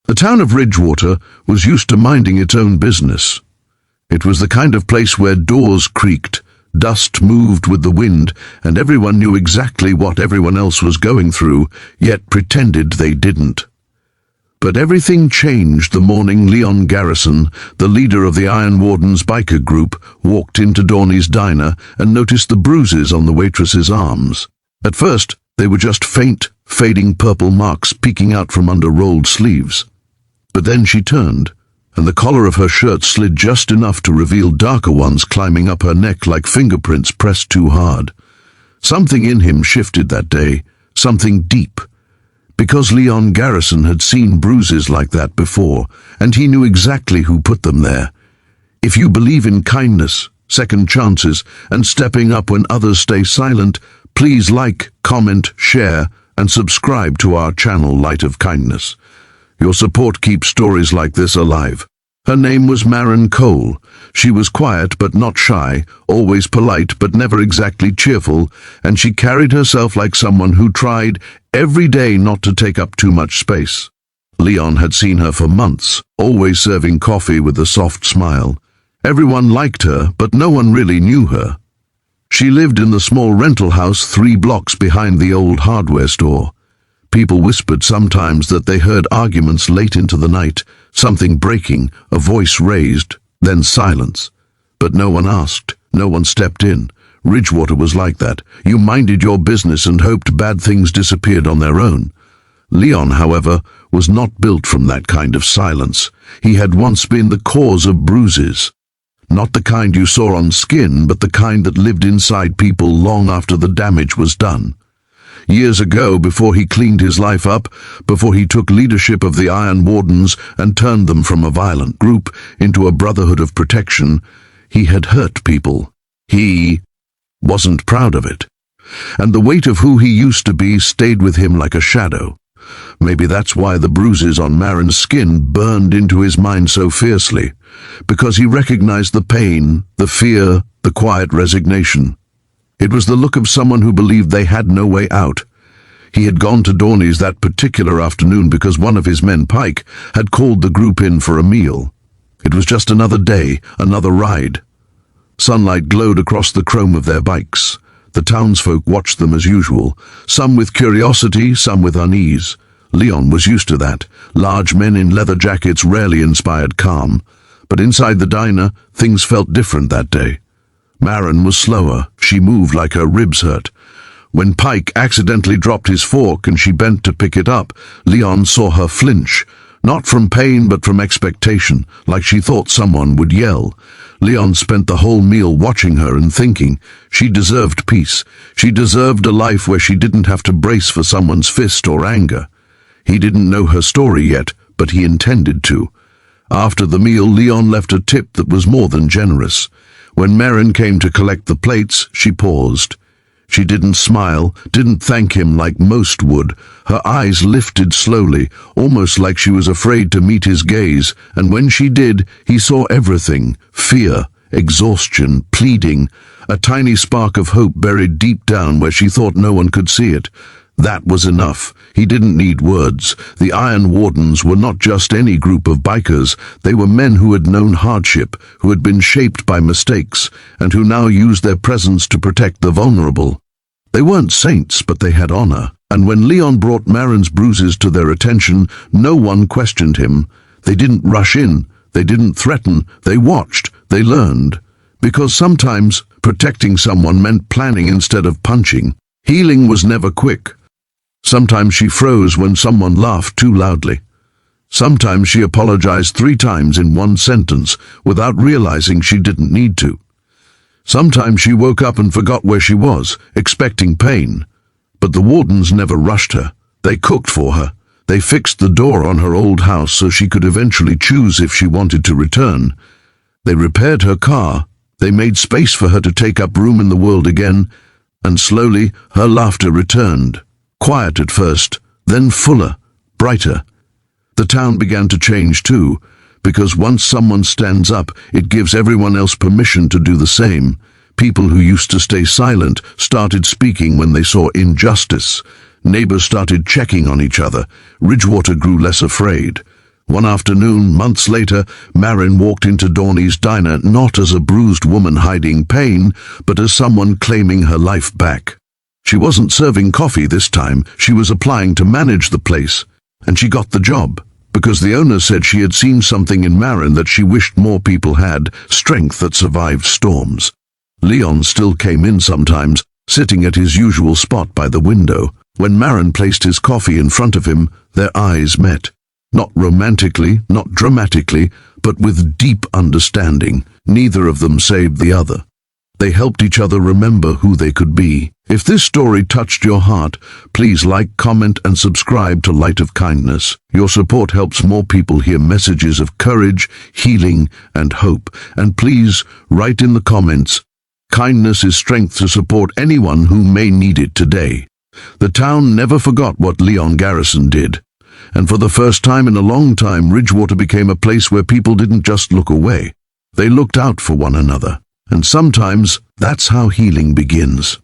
The town of Ridgewater was used to minding its own business. It was the kind of place where doors creaked, dust moved with the wind, and everyone knew exactly what everyone else was going through, yet pretended they didn't. But everything changed the morning Leon Garrison, the leader of the Iron Warden's biker group, walked into Dorney's diner and noticed the bruises on the waitress's arms. At first, they were just faint, fading purple marks peeking out from under rolled sleeves. But then she turned, and the collar of her shirt slid just enough to reveal darker ones climbing up her neck like fingerprints pressed too hard. Something in him shifted that day, something deep. Because Leon Garrison had seen bruises like that before, and he knew exactly who put them there. If you believe in kindness, second chances, and stepping up when others stay silent, please like, comment, share, and subscribe to our channel Light of Kindness. Your support keeps stories like this alive. Her name was Maren Cole. She was quiet but not shy, always polite but never exactly cheerful, and she carried herself like someone who tried every day not to take up too much space. Leon had seen her for months, always serving coffee with a soft smile. Everyone liked her, but no one really knew her. She lived in the small rental house 3 blocks behind the old hardware store. People whispered sometimes that they heard arguments late into the night, something breaking, a voice raised, then silence. But no one asked, no one stepped in. Ridgewater was like that. You minded your business and hoped bad things disappeared on their own. Leon, however, was not built from that kind of silence. He had once been the cause of bruises. Not the kind you saw on skin, but the kind that lived inside people long after the damage was done. Years ago, before he cleaned his life up, before he took leadership of the Iron Wardens and turned them from a violent group into a brotherhood of protection, he had hurt people. He wasn't proud of it. And the weight of who he used to be stayed with him like a shadow. Maybe that's why the bruises on Maren's skin burned into his mind so fiercely, because he recognized the pain, the fear, the quiet resignation. It was the look of someone who believed they had no way out. He had gone to Dorney's that particular afternoon because one of his men, Pike, had called the group in for a meal. It was just another day, another ride. Sunlight glowed across the chrome of their bikes. The townsfolk watched them as usual, some with curiosity, some with unease. Leon was used to that. Large men in leather jackets rarely inspired calm. But inside the diner, things felt different that day. Maren was slower. She moved like her ribs hurt. When Pike accidentally dropped his fork and she bent to pick it up, Leon saw her flinch. Not from pain, but from expectation, like she thought someone would yell. Leon spent the whole meal watching her and thinking, she deserved peace. She deserved a life where she didn't have to brace for someone's fist or anger. He didn't know her story yet, but he intended to. After the meal, Leon left a tip that was more than generous. When Maren came to collect the plates, she paused. She didn't smile, didn't thank him like most would. Her eyes lifted slowly, almost like she was afraid to meet his gaze, and when she did, he saw everything: fear, exhaustion, pleading, a tiny spark of hope buried deep down where she thought no one could see it. That was enough. He didn't need words. The Iron Wardens were not just any group of bikers. They were men who had known hardship, who had been shaped by mistakes, and who now used their presence to protect the vulnerable. They weren't saints, but they had honor. And when Leon brought Maren's bruises to their attention, no one questioned him. They didn't rush in. They didn't threaten. They watched. They learned. Because sometimes protecting someone meant planning instead of punching. Healing was never quick. Sometimes she froze when someone laughed too loudly. Sometimes she apologized 3 times in one sentence without realizing she didn't need to. Sometimes she woke up and forgot where she was, expecting pain. But the wardens never rushed her. They cooked for her. They fixed the door on her old house so she could eventually choose if she wanted to return. They repaired her car. They made space for her to take up room in the world again, and slowly her laughter returned. Quiet at first, then fuller, brighter. The town began to change too, because once someone stands up, it gives everyone else permission to do the same. People who used to stay silent started speaking when they saw injustice. Neighbors started checking on each other. Ridgewater grew less afraid. One afternoon, months later, Maren walked into Dorney's diner not as a bruised woman hiding pain, but as someone claiming her life back. She wasn't serving coffee this time, she was applying to manage the place, and she got the job, because the owner said she had seen something in Maren that she wished more people had, strength that survived storms. Leon still came in sometimes, sitting at his usual spot by the window. When Maren placed his coffee in front of him, their eyes met. Not romantically, not dramatically, but with deep understanding. Neither of them saved the other. They helped each other remember who they could be. If this story touched your heart, please like, comment, and subscribe to Light of Kindness. Your support helps more people hear messages of courage, healing, and hope. And please, write in the comments, kindness is strength to support anyone who may need it today. The town never forgot what Leon Garrison did. And for the first time in a long time, Ridgewater became a place where people didn't just look away. They looked out for one another. And sometimes that's how healing begins.